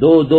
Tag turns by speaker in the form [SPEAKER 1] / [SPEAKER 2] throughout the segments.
[SPEAKER 1] 2-2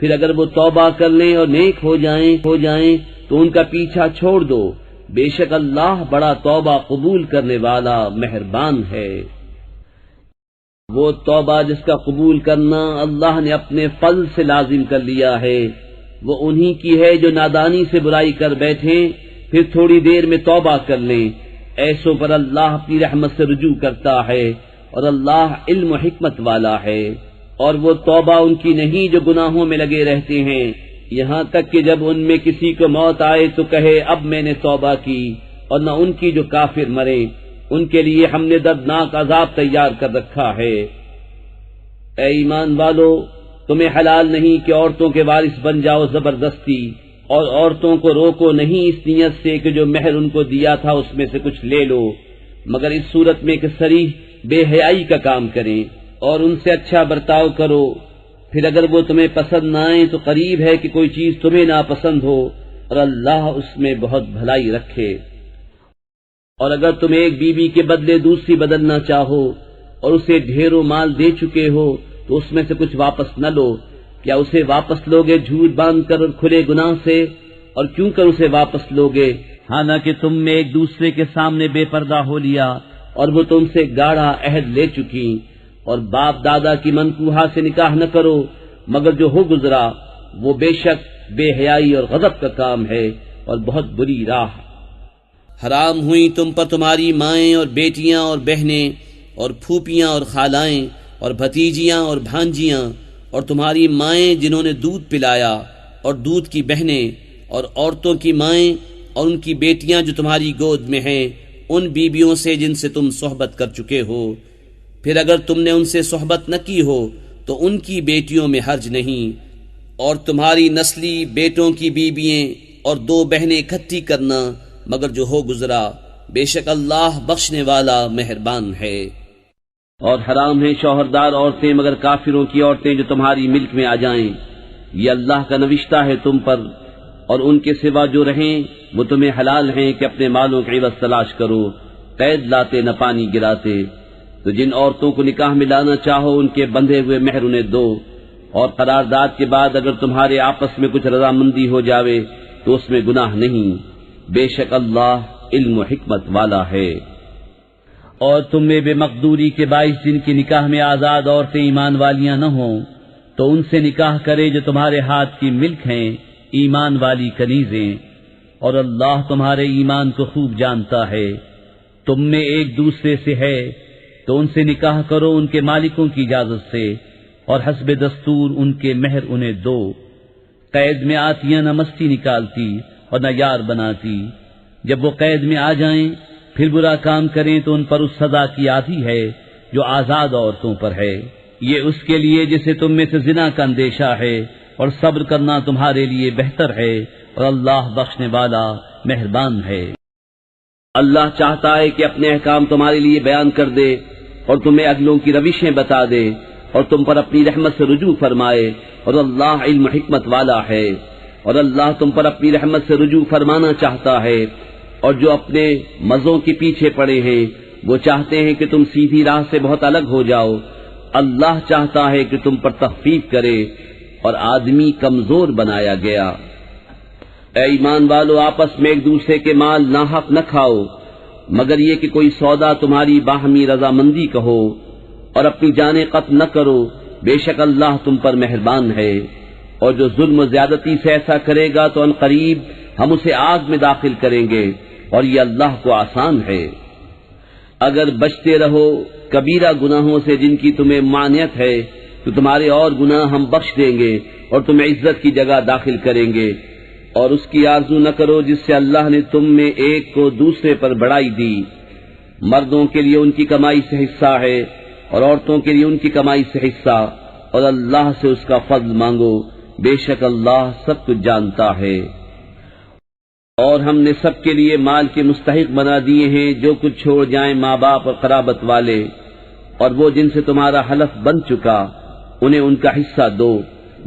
[SPEAKER 1] پھر اگر وہ توبہ کر لیں اور نیک ہو جائیں تو ان کا پیچھا چھوڑ دو، بے شک اللہ بڑا توبہ قبول کرنے والا مہربان ہے۔ وہ توبہ جس کا قبول کرنا اللہ نے اپنے فضل سے لازم کر لیا ہے، وہ انہی کی ہے جو نادانی سے برائی کر بیٹھیں پھر تھوڑی دیر میں توبہ کر لیں، ایسوں پر اللہ اپنی رحمت سے رجوع کرتا ہے اور اللہ علم و حکمت والا ہے۔ اور وہ توبہ ان کی نہیں جو گناہوں میں لگے رہتے ہیں، یہاں تک کہ جب ان میں کسی کو موت آئے تو کہے اب میں نے توبہ کی، اور نہ ان کی جو کافر مرے، ان کے لیے ہم نے دردناک عذاب تیار کر رکھا ہے۔ اے ایمان والو، تمہیں حلال نہیں کہ عورتوں کے وارث بن جاؤ زبردستی، اور عورتوں کو روکو نہیں اس نیت سے کہ جو مہر ان کو دیا تھا اس میں سے کچھ لے لو، مگر اس صورت میں کہ صریح بے حیائی کا کام کریں، اور ان سے اچھا برتاؤ کرو۔ پھر اگر وہ تمہیں پسند نہ آئے تو قریب ہے کہ کوئی چیز تمہیں ناپسند ہو، اور اللہ اس میں بہت بھلائی رکھے۔ اور اگر تم ایک بیوی کے بدلے دوسری بدلنا چاہو اور اسے ڈھیروں مال دے چکے ہو تو اس میں سے کچھ واپس نہ لو، کیا اسے واپس لوگے جھوٹ باندھ کر اور کھلے گناہ سے؟ اور کیوں کر اسے واپس لوگے حالانکہ تم میں ایک دوسرے کے سامنے بے پردہ ہو لیا اور وہ تم سے گاڑھا عہد لے چکی؟ اور باپ دادا کی منکوحہ سے نکاح نہ کرو مگر جو ہو گزرا، وہ بے شک بے حیائی اور غضب کا کام ہے اور بہت بری راہ۔ حرام ہوئی تم پر تمہاری مائیں اور بیٹیاں اور بہنیں اور پھوپیاں اور خالائیں اور بھتیجیاں اور بھانجیاں، اور تمہاری مائیں جنہوں نے دودھ پلایا، اور دودھ کی بہنیں، اور عورتوں کی مائیں اور ان کی بیٹیاں جو تمہاری گود میں ہیں، ان بیویوں سے جن سے تم صحبت کر چکے ہو۔ پھر اگر تم نے ان سے صحبت نہ کی ہو تو ان کی بیٹیوں میں حرج نہیں، اور تمہاری نسلی بیٹوں کی بیوییں اور 2 بہنیں اکٹھی کرنا مگر جو ہو گزرا، بے شک اللہ بخشنے والا مہربان ہے۔ اور حرام ہیں شوہردار عورتیں مگر کافروں کی عورتیں جو تمہاری ملک میں آ جائیں، یہ اللہ کا نوشتہ ہے تم پر، اور ان کے سوا جو رہیں وہ تمہیں حلال ہیں کہ اپنے مالوں کے عوض تلاش کرو، قید لاتے نہ پانی گراتے۔ تو جن عورتوں کو نکاح میں لانا چاہو ان کے بندھے ہوئے مہر انہیں دو، اور قرارداد کے بعد اگر تمہارے آپس میں کچھ رضامندی ہو جاوے تو اس میں گناہ نہیں، بے شک اللہ علم و حکمت والا ہے۔ اور تم میں بے مقدوری کے باعث جن کی نکاح میں آزاد عورتیں ایمان والیاں نہ ہوں تو ان سے نکاح کرے جو تمہارے ہاتھ کی ملک ہیں، ایمان والی کنیزیں، اور اللہ تمہارے ایمان کو خوب جانتا ہے۔ تم میں ایک دوسرے سے ہے تو ان سے نکاح کرو ان کے مالکوں کی اجازت سے، اور حسب دستور ان کے مہر انہیں دو۔ قید میں آتیاں نہ مستی نکالتی اور نہ یار بناتی، جب وہ قید میں آ جائیں پھر برا کام کریں تو ان پر اس سزا کی آدھی ہے جو آزاد عورتوں پر ہے، یہ اس کے لیے جسے تم میں سے زنا کا اندیشہ ہے، اور صبر کرنا تمہارے لیے بہتر ہے، اور اللہ بخشنے والا مہربان ہے۔ اللہ چاہتا ہے کہ اپنے احکام تمہارے لیے بیان کر دے اور تمہیں اگلوں کی روشیں بتا دے اور تم پر اپنی رحمت سے رجوع فرمائے، اور اللہ علم و حکمت والا ہے۔ اور اللہ تم پر اپنی رحمت سے رجوع فرمانا چاہتا ہے، اور جو اپنے مزوں کے پیچھے پڑے ہیں وہ چاہتے ہیں کہ تم سیدھی راہ سے بہت الگ ہو جاؤ، اللہ چاہتا ہے کہ تم پر تخفیف کرے، اور آدمی کمزور بنایا گیا۔ اے ایمان والو، آپس میں ایک دوسرے کے مال ناحق نہ کھاؤ مگر یہ کہ کوئی سودا تمہاری باہمی رضامندی کا ہو، اور اپنی جانیں قتل نہ کرو، بے شک اللہ تم پر مہربان ہے۔ اور جو ظلم و زیادتی سے ایسا کرے گا تو ان قریب ہم اسے آگ میں داخل کریں گے، اور یہ اللہ کو آسان ہے۔ اگر بچتے رہو کبیرہ گناہوں سے جن کی تمہیں مانعت ہے تو تمہارے اور گناہ ہم بخش دیں گے اور تمہیں عزت کی جگہ داخل کریں گے۔ اور اس کی آرزو نہ کرو جس سے اللہ نے تم میں ایک کو دوسرے پر بڑائی دی۔ مردوں کے لیے ان کی کمائی سے حصہ ہے اور عورتوں کے لیے ان کی کمائی سے حصہ، اور اللہ سے اس کا فضل مانگو، بے شک اللہ سب کچھ جانتا ہے۔ اور ہم نے سب کے لیے مال کے مستحق بنا دیے ہیں جو کچھ چھوڑ جائیں ماں باپ اور قرابت والے، اور وہ جن سے تمہارا حلف بن چکا انہیں ان کا حصہ دو،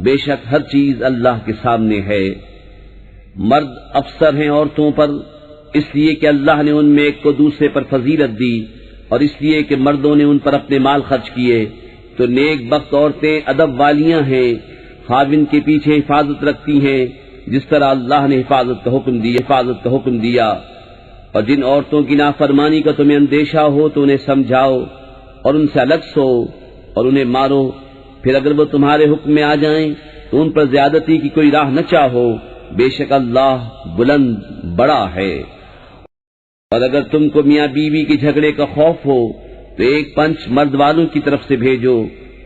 [SPEAKER 1] بے شک ہر چیز اللہ کے سامنے ہے۔ مرد افسر ہیں عورتوں پر اس لیے کہ اللہ نے ان میں ایک کو دوسرے پر فضیلت دی، اور اس لیے کہ مردوں نے ان پر اپنے مال خرچ کیے، تو نیک بخت عورتیں ادب والیاں ہیں خاوند کے پیچھے حفاظت رکھتی ہیں جس طرح اللہ نے حفاظت کا حکم دیا اور جن عورتوں کی نافرمانی کا تمہیں اندیشہ ہو تو انہیں سمجھاؤ اور ان سے الگ سو اور انہیں مارو، پھر اگر وہ تمہارے حکم میں آ جائیں تو ان پر زیادتی کی کوئی راہ نہ چاہو، بے شک اللہ بلند بڑا ہے۔ اور اگر تم کو میاں بیوی کے جھگڑے کا خوف ہو تو ایک پنچ مرد والوں کی طرف سے بھیجو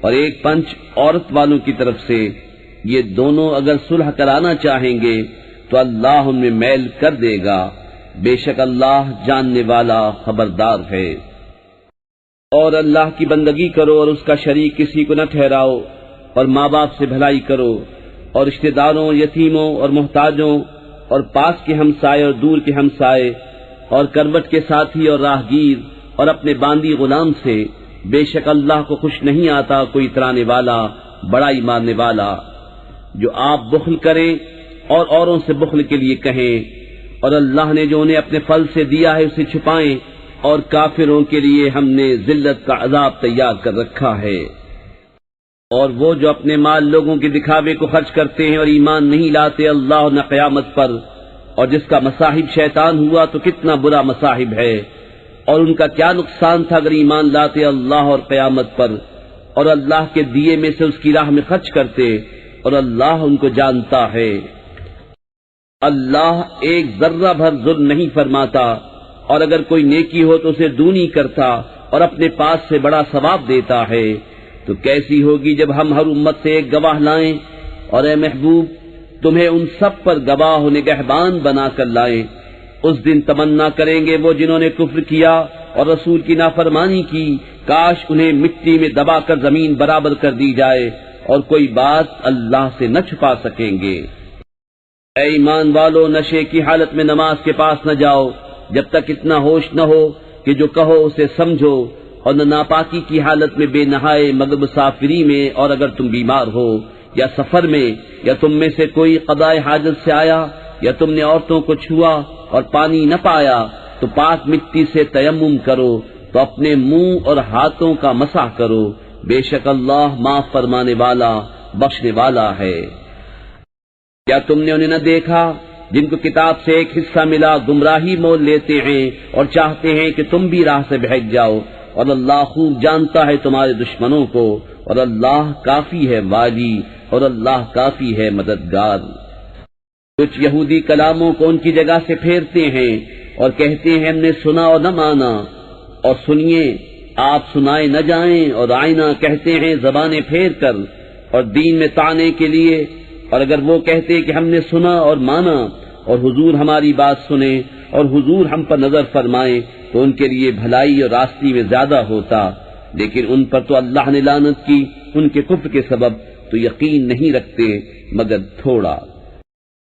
[SPEAKER 1] اور ایک پنچ عورت والوں کی طرف سے، یہ دونوں اگر صلح کرانا چاہیں گے تو اللہ ان میں میل کر دے گا، بے شک اللہ جاننے والا خبردار ہے۔ اور اللہ کی بندگی کرو اور اس کا شریک کسی کو نہ ٹھہراؤ، اور ماں باپ سے بھلائی کرو اور رشتہ داروں، یتیموں اور محتاجوں اور پاس کے ہمسائے اور دور کے ہمسائے اور کروٹ کے ساتھی اور راہگیر اور اپنے باندی غلام سے، بے شک اللہ کو خوش نہیں آتا کوئی اترانے والا بڑائی مارنے والا۔ جو آپ بخل کریں اور اوروں سے بخل کے لیے کہیں، اور اللہ نے جو انہیں اپنے فضل سے دیا ہے اسے چھپائیں، اور کافروں کے لیے ہم نے ذلت کا عذاب تیار کر رکھا ہے۔ اور وہ جو اپنے مال لوگوں کے دکھاوے کو خرچ کرتے ہیں اور ایمان نہیں لاتے اللہ اور نہ قیامت پر، اور جس کا مصاحب شیطان ہوا تو کتنا برا مصاحب ہے، اور ان کا کیا نقصان تھا اگر ایمان لاتے اللہ اور قیامت پر، اور اللہ کے دیے میں سے اس کی راہ میں خرچ کرتے، اور اللہ ان کو جانتا ہے۔ اللہ ایک ذرہ بھر ظلم نہیں فرماتا، اور اگر کوئی نیکی ہو تو اسے دونی کرتا اور اپنے پاس سے بڑا ثواب دیتا ہے۔ تو کیسی ہوگی جب ہم ہر امت سے ایک گواہ لائیں، اور اے محبوب تمہیں ان سب پر گواہ و نگہبان بنا کر لائیں۔ اس دن تمنا کریں گے وہ جنہوں نے کفر کیا اور رسول کی نافرمانی کی، کاش انہیں مٹی میں دبا کر زمین برابر کر دی جائے، اور کوئی بات اللہ سے نہ چھپا سکیں گے۔ اے ایمان والو، نشے کی حالت میں نماز کے پاس نہ جاؤ جب تک اتنا ہوش نہ ہو کہ جو کہو اسے سمجھو، اور نہ ناپاکی کی حالت میں بے نہائے مگر مسافری میں، اور اگر تم بیمار ہو یا سفر میں، یا تم میں سے کوئی قضائے حاجت سے آیا، یا تم نے عورتوں کو چھوا اور پانی نہ پایا، تو پاک مٹی سے تیمم کرو، تو اپنے منہ اور ہاتھوں کا مسح کرو، بے شک اللہ معاف فرمانے والا بخشنے والا ہے۔ کیا تم نے انہیں نہ دیکھا جن کو کتاب سے ایک حصہ ملا گمراہی مول لیتے ہیں اور چاہتے ہیں کہ تم بھی راہ سے بہک جاؤ، اور اللہ خوب جانتا ہے تمہارے دشمنوں کو، اور اللہ کافی ہے والی، اور اللہ کافی ہے مددگار۔ کچھ یہودی کلاموں کو ان کی جگہ سے پھیرتے ہیں اور کہتے ہیں ہم نے سنا اور نہ مانا، اور سنیے آپ سنائے نہ جائیں، اور آئینہ کہتے ہیں زبانیں پھیر کر، اور دین میں طعنے کے لیے۔ اور اگر وہ کہتے کہ ہم نے سنا اور مانا، اور حضور ہماری بات سنے اور حضور ہم پر نظر فرمائے، تو ان کے لیے بھلائی اور راستی میں زیادہ ہوتا، لیکن ان پر تو اللہ نے لعنت کی ان کے کفر کے سبب، تو یقین نہیں رکھتے مگر تھوڑا۔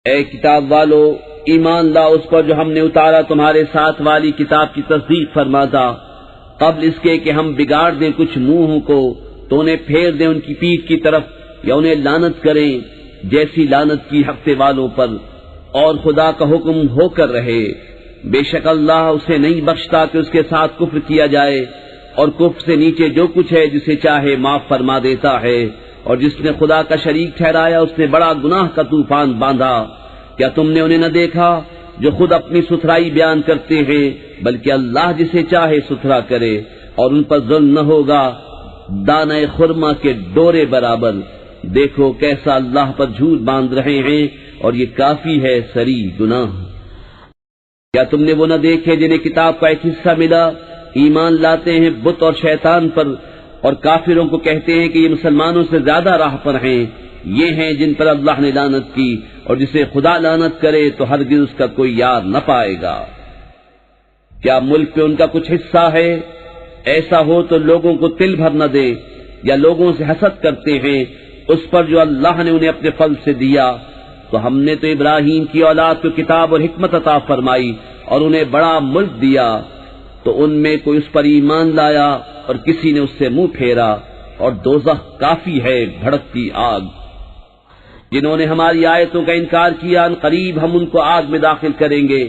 [SPEAKER 1] اے کتاب والو، ایمان لاؤ اس پر جو ہم نے اتارا تمہارے ساتھ والی کتاب کی تصدیق فرماتا، قبل اس کے کہ ہم بگاڑ دیں کچھ منہوں کو تو انہیں پھیر دیں ان کی پیٹھ کی طرف، یا انہیں لعنت کریں جیسی لعنت کی ہفتے والوں پر، اور خدا کا حکم ہو کر رہے۔ بے شک اللہ اسے نہیں بخشتا کہ اس کے ساتھ کفر کیا جائے، اور کفر سے نیچے جو کچھ ہے جسے چاہے معاف فرما دیتا ہے، اور جس نے خدا کا شریک ٹھہرایا اس نے بڑا گناہ کا طوفان باندھا۔ کیا تم نے انہیں نہ دیکھا جو خود اپنی ستھرائی بیان کرتے ہیں، بلکہ اللہ جسے چاہے ستھرا کرے، اور ان پر ظلم نہ ہوگا دانہ خرما کے ڈورے برابر۔ دیکھو کیسا اللہ پر جھوٹ باندھ رہے ہیں، اور یہ کافی ہے سری گناہ۔ کیا تم نے وہ نہ دیکھے جنہیں کتاب کا ایک حصہ ملا، ایمان لاتے ہیں بت اور شیطان پر، اور کافروں کو کہتے ہیں کہ یہ مسلمانوں سے زیادہ راہ پر ہیں، یہ ہیں جن پر اللہ نے لعنت کی، اور جسے خدا لعنت کرے تو ہرگز اس کا کوئی یار نہ پائے گا۔ کیا ملک پہ ان کا کچھ حصہ ہے؟ ایسا ہو تو لوگوں کو تل بھر نہ دے، یا لوگوں سے حسد کرتے ہیں اس پر جو اللہ نے انہیں اپنے فضل سے دیا۔ تو ہم نے تو ابراہیم کی اولاد کو کتاب اور حکمت عطا فرمائی، اور انہیں بڑا ملک دیا، تو ان میں کوئی اس پر ایمان لایا اور کسی نے اس سے منہ پھیرا، اور دوزخ کافی ہے بھڑکتی آگ۔ جنہوں نے ہماری آیتوں کا انکار کیا، ان قریب ہم ان کو آگ میں داخل کریں گے۔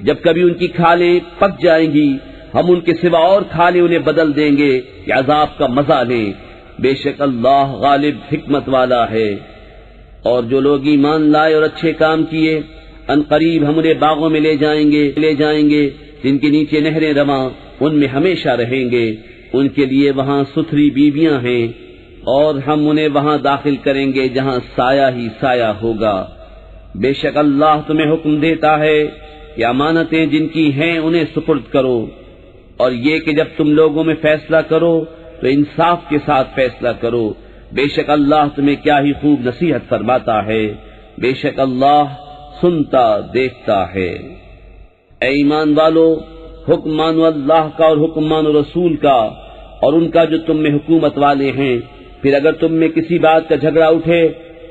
[SPEAKER 1] جب کبھی ان کی کھالیں پک جائیں گی، ہم ان کے سوا اور کھالیں انہیں بدل دیں گے کہ عذاب کا مزہ لیں۔ بے شک اللہ غالب حکمت والا ہے۔ اور جو لوگ ایمان لائے اور اچھے کام کیے ان قریب ہم انہیں باغوں میں لے جائیں گے جن کے نیچے نہریں رواں، ان میں ہمیشہ رہیں گے، ان کے لیے وہاں ستھری بیویاں ہیں، اور ہم انہیں وہاں داخل کریں گے جہاں سایہ ہی سایہ ہوگا۔ بے شک اللہ تمہیں حکم دیتا ہے کہ امانتیں جن کی ہیں انہیں سپرد کرو، اور یہ کہ جب تم لوگوں میں فیصلہ کرو تو انصاف کے ساتھ فیصلہ کرو، بے شک اللہ تمہیں کیا ہی خوب نصیحت فرماتا ہے، بے شک اللہ سنتا دیکھتا ہے۔ اے ایمان والو، حکم مانو اللہ کا اور حکم مانو رسول کا اور ان کا جو تم میں حکومت والے ہیں، پھر اگر تم میں کسی بات کا جھگڑا اٹھے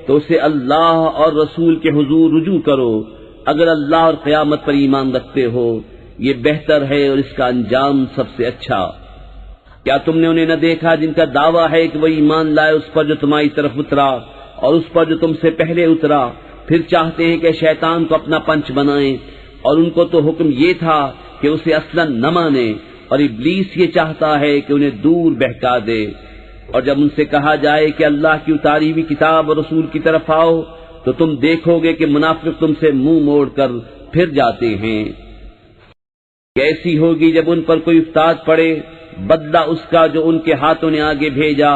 [SPEAKER 1] تو اسے اللہ اور رسول کے حضور رجوع کرو، اگر اللہ اور قیامت پر ایمان رکھتے ہو، یہ بہتر ہے اور اس کا انجام سب سے اچھا۔ کیا تم نے انہیں نہ دیکھا جن کا دعویٰ ہے کہ وہ ایمان لائے اس پر جو تمہاری طرف اترا اور اس پر جو تم سے پہلے اترا، پھر چاہتے ہیں کہ شیطان کو اپنا پنچ بنائیں، اور ان کو تو حکم یہ تھا کہ اسے اصلاً نہ مانے، اور ابلیس یہ چاہتا ہے کہ انہیں دور بہکا دے۔ اور جب ان سے کہا جائے کہ اللہ کی اتاری ہوئی کتاب اور رسول کی طرف آؤ تو تم دیکھو گے کہ منافق تم سے منہ موڑ کر پھر جاتے ہیں۔ کیسی ہوگی جب ان پر کوئی افتاد پڑے، بدلہ اس کا جو ان کے ہاتھوں نے آگے بھیجا،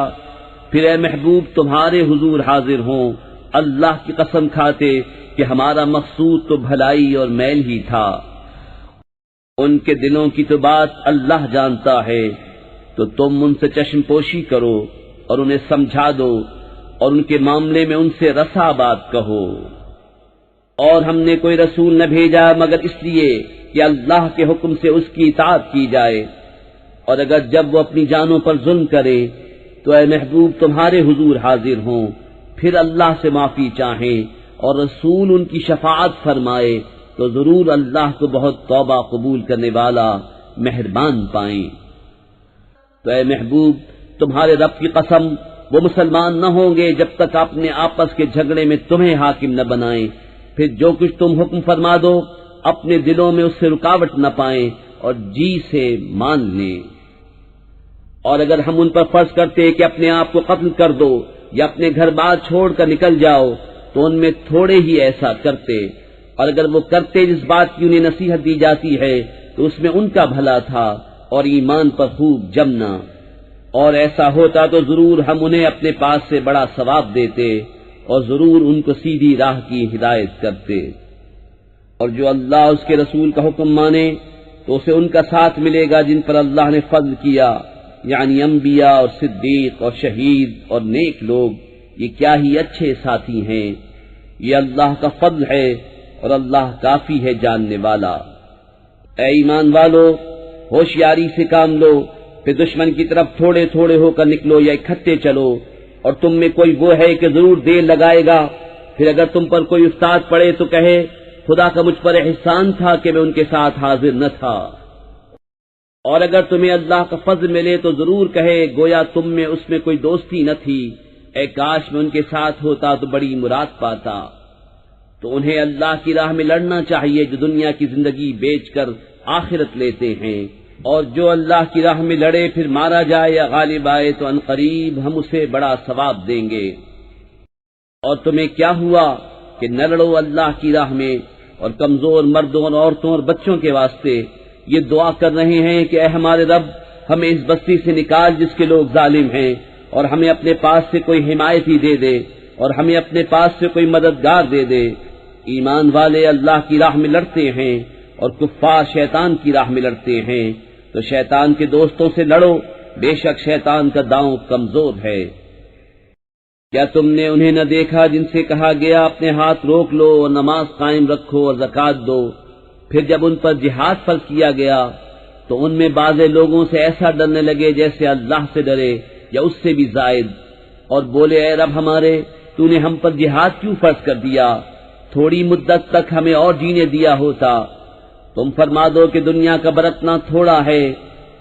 [SPEAKER 1] پھر اے محبوب تمہارے حضور حاضر ہوں اللہ کی قسم کھاتے کہ ہمارا مقصود تو بھلائی اور میل ہی تھا۔ ان کے دلوں کی تو بات اللہ جانتا ہے، تو تم ان سے چشم پوشی کرو اور انہیں سمجھا دو، اور ان کے معاملے میں ان سے رسا بات کہو۔ اور ہم نے کوئی رسول نہ بھیجا مگر اس لیے کہ اللہ کے حکم سے اس کی اطاعت کی جائے، اور اگر جب وہ اپنی جانوں پر ظلم کرے تو اے محبوب تمہارے حضور حاضر ہوں، پھر اللہ سے معافی چاہیں اور رسول ان کی شفاعت فرمائے تو ضرور اللہ کو بہت توبہ قبول کرنے والا مہربان پائیں۔ تو اے محبوب تمہارے رب کی قسم وہ مسلمان نہ ہوں گے جب تک اپنے آپس کے جھگڑے میں تمہیں حاکم نہ بنائیں، پھر جو کچھ تم حکم فرما دو اپنے دلوں میں اس سے رکاوٹ نہ پائیں اور جی سے مان لیں۔ اور اگر ہم ان پر فرض کرتے کہ اپنے آپ کو قتل کر دو یا اپنے گھر بار چھوڑ کر نکل جاؤ تو ان میں تھوڑے ہی ایسا کرتے، اور اگر وہ کرتے جس بات کی انہیں نصیحت دی جاتی ہے تو اس میں ان کا بھلا تھا اور ایمان پر خوب جمنا، اور ایسا ہوتا تو ضرور ہم انہیں اپنے پاس سے بڑا ثواب دیتے اور ضرور ان کو سیدھی راہ کی ہدایت کرتے۔ اور جو اللہ اس کے رسول کا حکم مانے تو اسے ان کا ساتھ ملے گا جن پر اللہ نے فضل کیا، یعنی انبیاء اور صدیق اور شہید اور نیک لوگ، یہ کیا ہی اچھے ساتھی ہیں۔ یہ اللہ کا فضل ہے اور اللہ کافی ہے جاننے والا۔ اے ایمان والو، ہوشیاری سے کام لو، پھر دشمن کی طرف تھوڑے تھوڑے ہو کر نکلو یا اکٹھے چلو، اور تم میں کوئی وہ ہے کہ ضرور دیر لگائے گا، پھر اگر تم پر کوئی افتاد پڑے تو کہے خدا کا مجھ پر احسان تھا کہ میں ان کے ساتھ حاضر نہ تھا، اور اگر تمہیں اللہ کا فضل ملے تو ضرور کہے گویا تم میں اس میں کوئی دوستی نہ تھی، اے کاش میں ان کے ساتھ ہوتا تو بڑی مراد پاتا۔ تو انہیں اللہ کی راہ میں لڑنا چاہیے جو دنیا کی زندگی بیچ کر آخرت لیتے ہیں، اور جو اللہ کی راہ میں لڑے پھر مارا جائے یا غالب آئے تو عنقریب ہم اسے بڑا ثواب دیں گے۔ اور تمہیں کیا ہوا کہ نہ لڑو اللہ کی راہ میں، اور کمزور مردوں اور عورتوں اور بچوں کے واسطے یہ دعا کر رہے ہیں کہ اے ہمارے رب ہمیں اس بستی سے نکال جس کے لوگ ظالم ہیں، اور ہمیں اپنے پاس سے کوئی حمایتی دے دے، اور ہمیں اپنے پاس سے کوئی مددگار دے دے۔ ایمان والے اللہ کی راہ میں لڑتے ہیں اور کفار شیطان کی راہ میں لڑتے ہیں، تو شیطان کے دوستوں سے لڑو، بے شک شیطان کا داؤں کمزور ہے۔ کیا تم نے انہیں نہ دیکھا جن سے کہا گیا اپنے ہاتھ روک لو اور نماز قائم رکھو اور زکوٰۃ دو، پھر جب ان پر جہاد فرض کیا گیا تو ان میں بعض لوگوں سے ایسا ڈرنے لگے جیسے اللہ سے ڈرے یا اس سے بھی زائد، اور بولے اے رب ہمارے تو نے ہم پر جہاد کیوں فرض کر دیا، تھوڑی مدت تک ہمیں اور جینے دیا ہوتا۔ تم فرما دو کہ دنیا کا برتنا تھوڑا ہے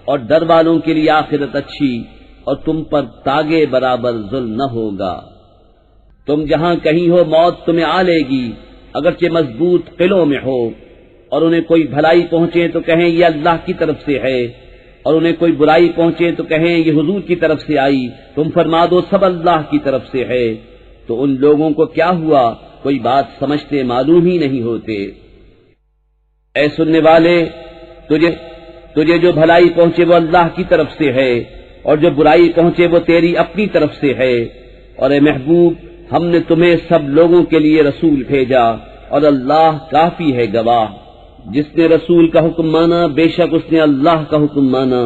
[SPEAKER 1] اور ڈر والوں کے لیے آخرت اچھی، اور تم پر تاگے برابر ظلم نہ ہوگا۔ تم جہاں کہیں ہو موت تمہیں آ لے گی، اگرچہ مضبوط قلعوں میں ہو، اور انہیں کوئی بھلائی پہنچے تو کہیں یہ اللہ کی طرف سے ہے، اور انہیں کوئی برائی پہنچے تو کہیں یہ حضور کی طرف سے آئی، تم فرما دو سب اللہ کی طرف سے ہے، تو ان لوگوں کو کیا ہوا، کوئی بات سمجھتے معلوم ہی نہیں ہوتے۔ اے سننے والے، تجھے جو بھلائی پہنچے وہ اللہ کی طرف سے ہے، اور جو برائی پہنچے وہ تیری اپنی طرف سے ہے۔ اور اے محبوب، ہم نے تمہیں سب لوگوں کے لیے رسول بھیجا، اور اللہ کافی ہے گواہ۔ جس نے رسول کا حکم مانا بے شک اس نے اللہ کا حکم مانا،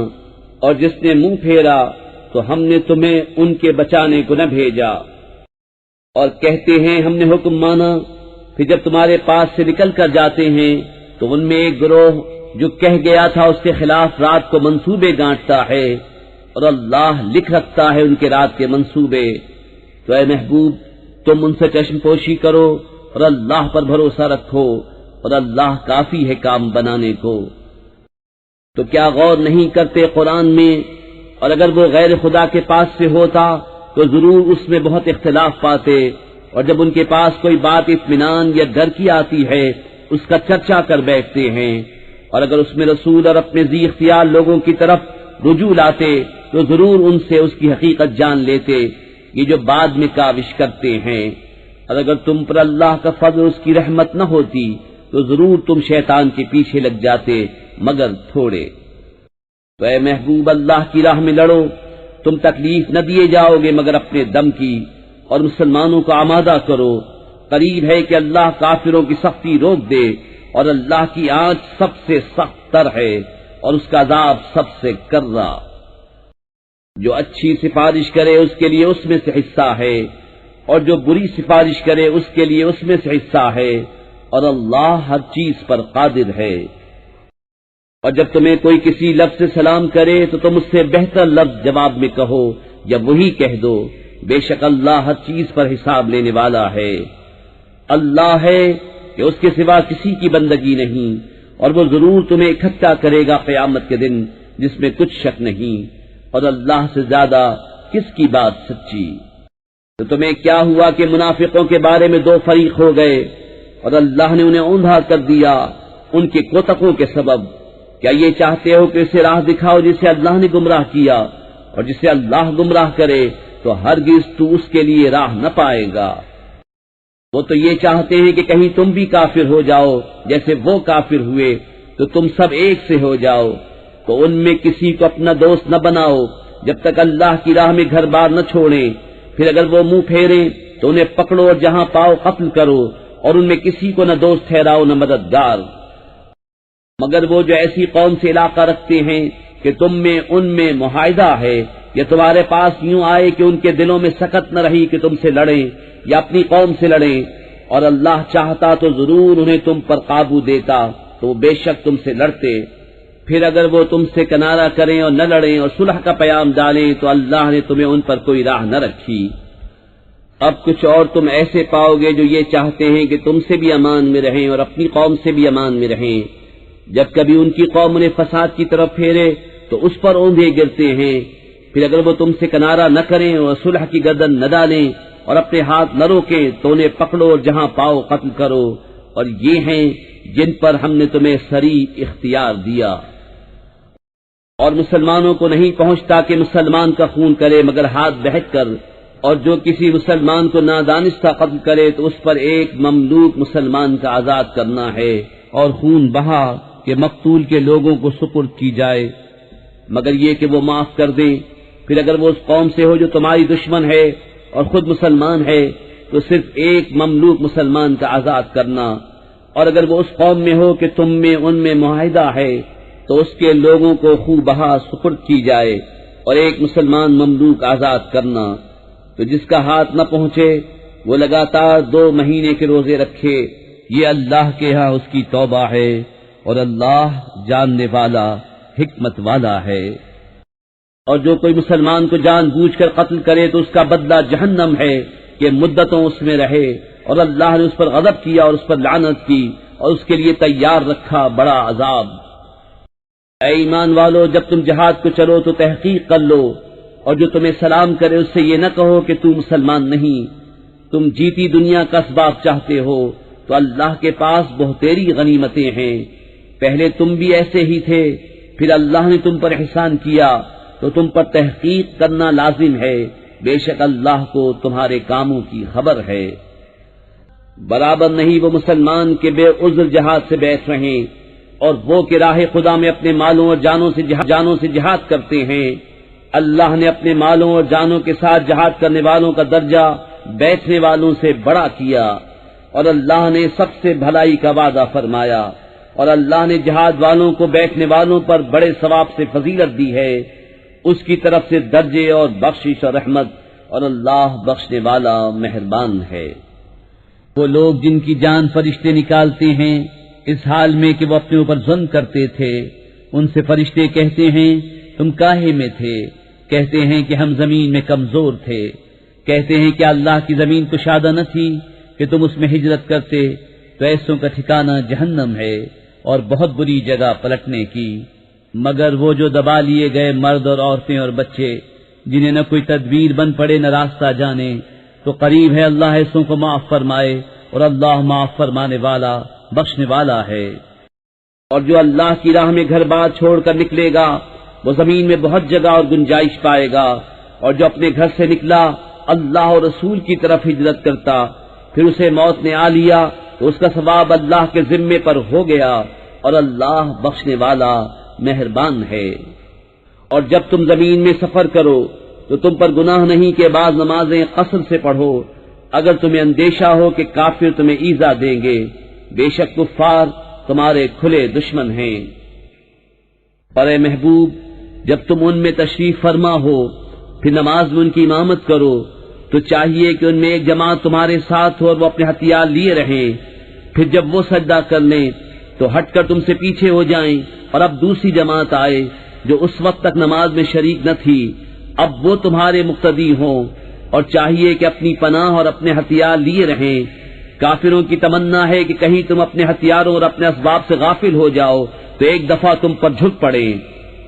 [SPEAKER 1] اور جس نے منہ پھیرا تو ہم نے تمہیں ان کے بچانے کو نہ بھیجا۔ اور کہتے ہیں ہم نے حکم مانا، پھر جب تمہارے پاس سے نکل کر جاتے ہیں تو ان میں ایک گروہ جو کہہ گیا تھا اس کے خلاف رات کو منصوبے گانٹتا ہے، اور اللہ لکھ رکھتا ہے ان کے رات کے منصوبے۔ تو اے محبوب، تم ان سے چشم پوشی کرو اور اللہ پر بھروسہ رکھو، اور اللہ کافی ہے کام بنانے کو۔ تو کیا غور نہیں کرتے قرآن میں؟ اور اگر وہ غیر خدا کے پاس سے ہوتا تو ضرور اس میں بہت اختلاف پاتے، اور جب ان کے پاس کوئی بات اطمینان یا ڈر کی آتی ہے اس کا چرچا کر بیٹھتے ہیں، اور اگر اس میں رسول اور اپنے ذی اختیار لوگوں کی طرف رجوع لاتے تو ضرور ان سے اس کی حقیقت جان لیتے، یہ جو بعد میں کاوش کرتے ہیں۔ اور اگر تم پر اللہ کا فضل اور اس کی رحمت نہ ہوتی تو ضرور تم شیطان کے پیچھے لگ جاتے، مگر تھوڑے۔ تو اے محبوب، اللہ کی راہ میں لڑو، تم تکلیف نہ دیے جاؤ گے مگر اپنے دم کی، اور مسلمانوں کو آمادہ کرو۔ قریب ہے کہ اللہ کافروں کی سختی روک دے، اور اللہ کی آنچ سب سے سخت تر ہے، اور اس کا عذاب سب سے کرا۔ جو اچھی سفارش کرے اس کے لیے اس میں سے حصہ ہے، اور جو بری سفارش کرے اس کے لیے اس میں سے حصہ ہے، اور اللہ ہر چیز پر قادر ہے۔ اور جب تمہیں کوئی کسی لفظ سے سلام کرے تو تم اس سے بہتر لفظ جواب میں کہو یا وہی کہہ دو، بے شک اللہ ہر چیز پر حساب لینے والا ہے۔ اللہ ہے کہ اس کے سوا کسی کی بندگی نہیں، اور وہ ضرور تمہیں اکٹھا کرے گا قیامت کے دن جس میں کچھ شک نہیں، اور اللہ سے زیادہ کس کی بات سچی۔ تو تمہیں کیا ہوا کہ منافقوں کے بارے میں دو فریق ہو گئے، اور اللہ نے انہیں اوندھا کر دیا ان کے کوتکوں کے سبب۔ کیا یہ چاہتے ہو کہ اسے راہ دکھاؤ جسے اللہ نے گمراہ کیا، اور جسے اللہ گمراہ کرے تو ہرگز تو اس کے لیے راہ نہ پائے گا۔ وہ تو یہ چاہتے ہیں کہ کہیں تم بھی کافر ہو جاؤ جیسے وہ کافر ہوئے، تو تم سب ایک سے ہو جاؤ۔ تو ان میں کسی کو اپنا دوست نہ بناؤ جب تک اللہ کی راہ میں گھر بار نہ چھوڑیں، پھر اگر وہ منہ پھیریں تو انہیں پکڑو اور جہاں پاؤ قتل کرو، اور ان میں کسی کو نہ دوست ٹھہراؤ نہ مددگار، مگر وہ جو ایسی قوم سے علاقہ رکھتے ہیں کہ تم میں ان میں معاہدہ ہے، یا تمہارے پاس یوں آئے کہ ان کے دلوں میں سکت نہ رہی کہ تم سے لڑیں یا اپنی قوم سے لڑیں، اور اللہ چاہتا تو ضرور انہیں تم پر قابو دیتا تو وہ بے شک تم سے لڑتے۔ پھر اگر وہ تم سے کنارہ کریں اور نہ لڑیں اور صلح کا پیام ڈالیں تو اللہ نے تمہیں ان پر کوئی راہ نہ رکھی۔ اب کچھ اور تم ایسے پاؤ گے جو یہ چاہتے ہیں کہ تم سے بھی امان میں رہیں اور اپنی قوم سے بھی امان میں رہیں۔ جب کبھی ان کی قوم انہیں فساد کی طرف پھیرے تو اس پر اوندھے گرتے ہیں، پھر اگر وہ تم سے کنارہ نہ کریں اور صلح کی گردن نہ ڈالیں اور اپنے ہاتھ نہ روکیں تو انہیں پکڑو اور جہاں پاؤ قتل کرو، اور یہ ہیں جن پر ہم نے تمہیں سری اختیار دیا۔ اور مسلمانوں کو نہیں پہنچتا کہ مسلمان کا خون کرے مگر ہاتھ بہت کر، اور جو کسی مسلمان کو نادانستہ قتل کرے تو اس پر ایک مملوک مسلمان کا آزاد کرنا ہے، اور خون بہا کہ مقتول کے لوگوں کو سپرد کی جائے، مگر یہ کہ وہ معاف کر دیں۔ پھر اگر وہ اس قوم سے ہو جو تمہاری دشمن ہے اور خود مسلمان ہے تو صرف ایک مملوک مسلمان کا آزاد کرنا، اور اگر وہ اس قوم میں ہو کہ تم میں ان میں معاہدہ ہے تو اس کے لوگوں کو خوں بہا سپرد کی جائے، اور ایک مسلمان مملوک آزاد کرنا۔ تو جس کا ہاتھ نہ پہنچے وہ لگاتار 2 مہینے کے روزے رکھے، یہ اللہ کے ہاں اس کی توبہ ہے، اور اللہ جاننے والا حکمت والا ہے۔ اور جو کوئی مسلمان کو جان بوجھ کر قتل کرے تو اس کا بدلہ جہنم ہے کہ مدتوں اس میں رہے، اور اللہ نے اس پر غضب کیا اور اس پر لعنت کی، اور اس کے لیے تیار رکھا بڑا عذاب۔ اے ایمان والو، جب تم جہاد کو چلو تو تحقیق کر لو، اور جو تمہیں سلام کرے اس سے یہ نہ کہو کہ تو مسلمان نہیں۔ تم جیتی دنیا کا اسباب چاہتے ہو تو اللہ کے پاس بہتری غنیمتیں ہیں۔ پہلے تم بھی ایسے ہی تھے، پھر اللہ نے تم پر احسان کیا تو تم پر تحقیق کرنا لازم ہے، بے شک اللہ کو تمہارے کاموں کی خبر ہے۔ برابر نہیں وہ مسلمان کے بے عذر جہاد سے بیٹھ رہے اور وہ کہ راہ خدا میں اپنے مالوں اور جانوں سے جہاد کرتے ہیں۔ اللہ نے اپنے مالوں اور جانوں کے ساتھ جہاد کرنے والوں کا درجہ بیٹھنے والوں سے بڑا کیا، اور اللہ نے سب سے بھلائی کا وعدہ فرمایا، اور اللہ نے جہاد والوں کو بیٹھنے والوں پر بڑے ثواب سے فضیلت دی ہے، اس کی طرف سے درجے اور بخشش اور رحمت، اور اللہ بخشنے والا مہربان ہے۔ وہ لوگ جن کی جان فرشتے نکالتے ہیں اس حال میں کہ وہ اپنے اوپر ظلم کرتے تھے، ان سے فرشتے کہتے ہیں تم کاہے میں تھے؟ کہتے ہیں کہ ہم زمین میں کمزور تھے۔ کہتے ہیں کہ اللہ کی زمین کشادہ نہ تھی کہ تم اس میں ہجرت کرتے؟ تو ایسوں کا ٹھکانہ جہنم ہے اور بہت بری جگہ پلٹنے کی۔ مگر وہ جو دبا لیے گئے مرد اور عورتیں اور بچے، جنہیں نہ کوئی تدبیر بن پڑے نہ راستہ جانے، تو قریب ہے اللہ ایسوں کو معاف فرمائے، اور اللہ معاف فرمانے والا بخشنے والا ہے۔ اور جو اللہ کی راہ میں گھر بار چھوڑ کر نکلے گا وہ زمین میں بہت جگہ اور گنجائش پائے گا، اور جو اپنے گھر سے نکلا اللہ اور رسول کی طرف ہجرت کرتا پھر اسے موت نے آ لیا تو اس کا ثواب اللہ کے ذمے پر ہو گیا، اور اللہ بخشنے والا مہربان ہے۔ اور جب تم زمین میں سفر کرو تو تم پر گناہ نہیں کہ بعض نمازیں قصر سے پڑھو، اگر تمہیں اندیشہ ہو کہ کافر تمہیں ایذا دیں گے، بے شک کفار تمہارے کھلے دشمن ہیں۔ اور اے محبوب، جب تم ان میں تشریف فرما ہو پھر نماز میں ان کی امامت کرو تو چاہیے کہ ان میں ایک جماعت تمہارے ساتھ ہو اور وہ اپنے ہتھیار لیے رہیں، پھر جب وہ سجدہ کر لیں تو ہٹ کر تم سے پیچھے ہو جائیں، اور اب دوسری جماعت آئے جو اس وقت تک نماز میں شریک نہ تھی، اب وہ تمہارے مقتدی ہوں، اور چاہیے کہ اپنی پناہ اور اپنے ہتھیار لیے رہیں۔ کافروں کی تمنا ہے کہ کہیں تم اپنے ہتھیاروں اور اپنے اسباب سے غافل ہو جاؤ تو ایک دفعہ تم پر جھک پڑے،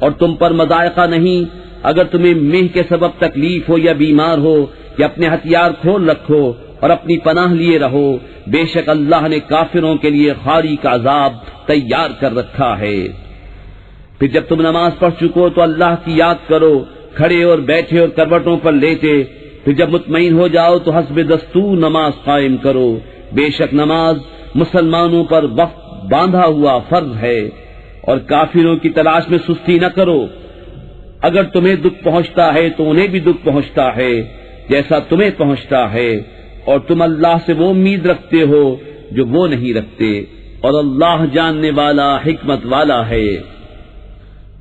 [SPEAKER 1] اور تم پر مضائقہ نہیں اگر تمہیں مہ کے سبب تکلیف ہو یا بیمار ہو کہ اپنے ہتھیار کھول رکھو اور اپنی پناہ لیے رہو، بے شک اللہ نے کافروں کے لیے خواری کا عذاب تیار کر رکھا ہے۔ پھر جب تم نماز پڑھ چکو تو اللہ کی یاد کرو، کھڑے اور بیٹھے اور کروٹوں پر لیٹے، پھر جب مطمئن ہو جاؤ تو حسب دستور نماز قائم کرو، بے شک نماز مسلمانوں پر وقت باندھا ہوا فرض ہے، اور کافروں کی تلاش میں سستی نہ کرو، اگر تمہیں دکھ پہنچتا ہے تو انہیں بھی دکھ پہنچتا ہے جیسا تمہیں پہنچتا ہے، اور تم اللہ سے وہ امید رکھتے ہو جو وہ نہیں رکھتے، اور اللہ جاننے والا حکمت والا ہے۔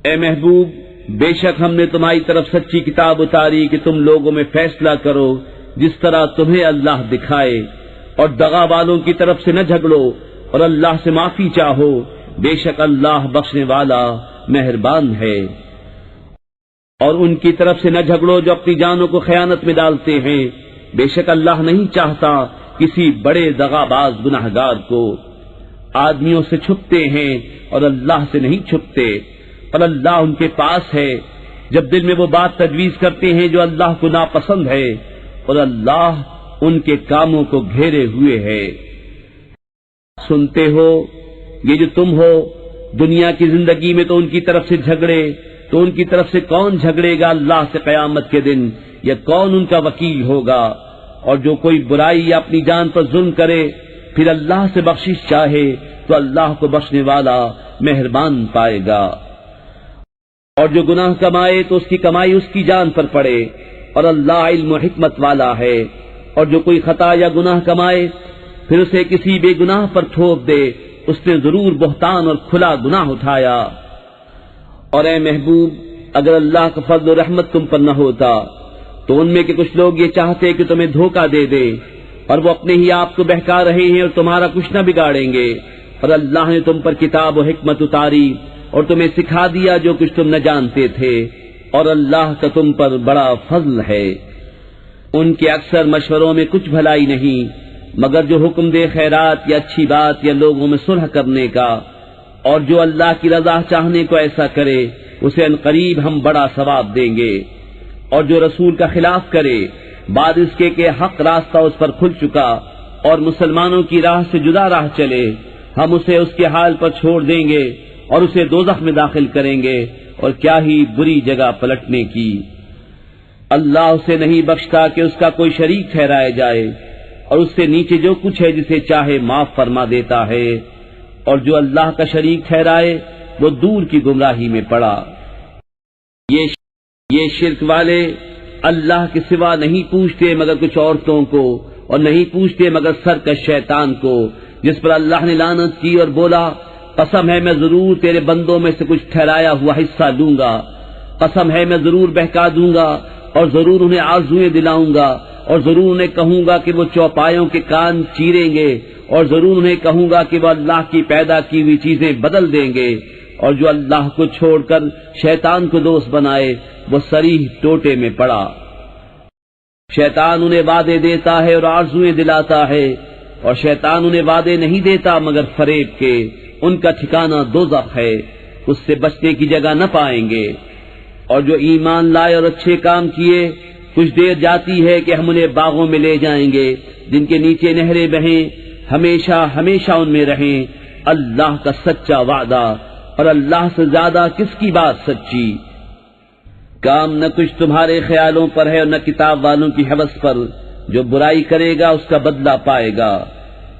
[SPEAKER 1] اے محبوب، بے شک ہم نے تمہاری طرف سچی کتاب اتاری کہ تم لوگوں میں فیصلہ کرو جس طرح تمہیں اللہ دکھائے، اور دغا والوں کی طرف سے نہ جھگڑو، اور اللہ سے معافی چاہو، بے شک اللہ بخشنے والا مہربان ہے۔ اور ان کی طرف سے نہ جھگڑو جو اپنی جانوں کو خیانت میں ڈالتے ہیں، بے شک اللہ نہیں چاہتا کسی بڑے دغا باز گناہگار کو۔ آدمیوں سے چھپتے ہیں اور اللہ سے نہیں چھپتے، اور اللہ ان کے پاس ہے جب دل میں وہ بات تجویز کرتے ہیں جو اللہ کو ناپسند ہے، اور اللہ ان کے کاموں کو گھیرے ہوئے ہے۔ سنتے ہو یہ جو تم ہو دنیا کی زندگی میں تو ان کی طرف سے جھگڑے، تو ان کی طرف سے کون جھگڑے گا اللہ سے قیامت کے دن، یا کون ان کا وکیل ہوگا؟ اور جو کوئی برائی یا اپنی جان پر ظلم کرے پھر اللہ سے بخشش چاہے تو اللہ کو بخشنے والا مہربان پائے گا، اور جو گناہ کمائے تو اس کی کمائی اس کی جان پر پڑے، اور اللہ علم و حکمت والا ہے۔ اور جو کوئی خطا یا گناہ کمائے پھر اسے کسی بے گناہ پر تھوپ دے، اس نے ضرور بہتان اور کھلا گناہ اٹھایا۔ اور اے محبوب، اگر اللہ کا فضل و رحمت تم پر نہ ہوتا تو ان میں کے کچھ لوگ یہ چاہتے کہ تمہیں دھوکہ دے دے، اور وہ اپنے ہی آپ کو بہکا رہے ہیں اور تمہارا کچھ نہ بگاڑیں گے، اور اللہ نے تم پر کتاب و حکمت اتاری اور تمہیں سکھا دیا جو کچھ تم نہ جانتے تھے، اور اللہ کا تم پر بڑا فضل ہے۔ ان کے اکثر مشوروں میں کچھ بھلائی نہیں مگر جو حکم دے خیرات یا اچھی بات یا لوگوں میں صلح کرنے کا، اور جو اللہ کی رضا چاہنے کو ایسا کرے اسے عنقریب ہم بڑا ثواب دیں گے۔ اور جو رسول کا خلاف کرے بعد اس کے کہ حق راستہ اس پر کھل چکا اور مسلمانوں کی راہ سے جدا راہ چلے، ہم اسے اس کے حال پر چھوڑ دیں گے اور اسے دوزخ میں داخل کریں گے، اور کیا ہی بری جگہ پلٹنے کی۔ اللہ اسے نہیں بخشتا کہ اس کا کوئی شریک ٹھہرایا جائے، اور اس سے نیچے جو کچھ ہے جسے چاہے معاف فرما دیتا ہے، اور جو اللہ کا شریک ٹھہرائے وہ دور کی گمراہی میں پڑا۔ یہ شرک والے اللہ کے سوا نہیں پوچھتے مگر کچھ عورتوں کو، اور نہیں پوچھتے مگر سرکش شیطان کو، جس پر اللہ نے لعنت کی اور بولا قسم ہے میں ضرور تیرے بندوں میں سے کچھ ٹھہرایا ہوا حصہ لوں گا، قسم ہے میں ضرور بہکا دوں گا، اور ضرور انہیں آرزوئیں دلاؤں گا، اور ضرور انہیں کہوں گا کہ وہ چوپایوں کے کان چیریں گے، اور ضرور انہیں کہوں گا کہ وہ اللہ کی پیدا کی ہوئی چیزیں بدل دیں گے، اور جو اللہ کو چھوڑ کر شیطان کو دوست بنائے وہ صریح ٹوٹے میں پڑا۔ شیطان انہیں وعدے دیتا ہے اور آرزوئیں دلاتا ہے، اور شیطان انہیں وعدے نہیں دیتا مگر فریب کے، ان کا ٹھکانہ دوزخ ہے، اس سے بچنے کی جگہ نہ پائیں گے۔ اور جو ایمان لائے اور اچھے کام کیے، کچھ دیر جاتی ہے کہ ہم انہیں باغوں میں لے جائیں گے جن کے نیچے نہریں بہیں، ہمیشہ ہمیشہ ان میں رہیں۔ اللہ کا سچا وعدہ، اور اللہ سے زیادہ کس کی بات سچی؟ کام نہ کچھ تمہارے خیالوں پر ہے اور نہ کتاب والوں کی حوث پر، جو برائی کرے گا اس کا بدلہ پائے گا،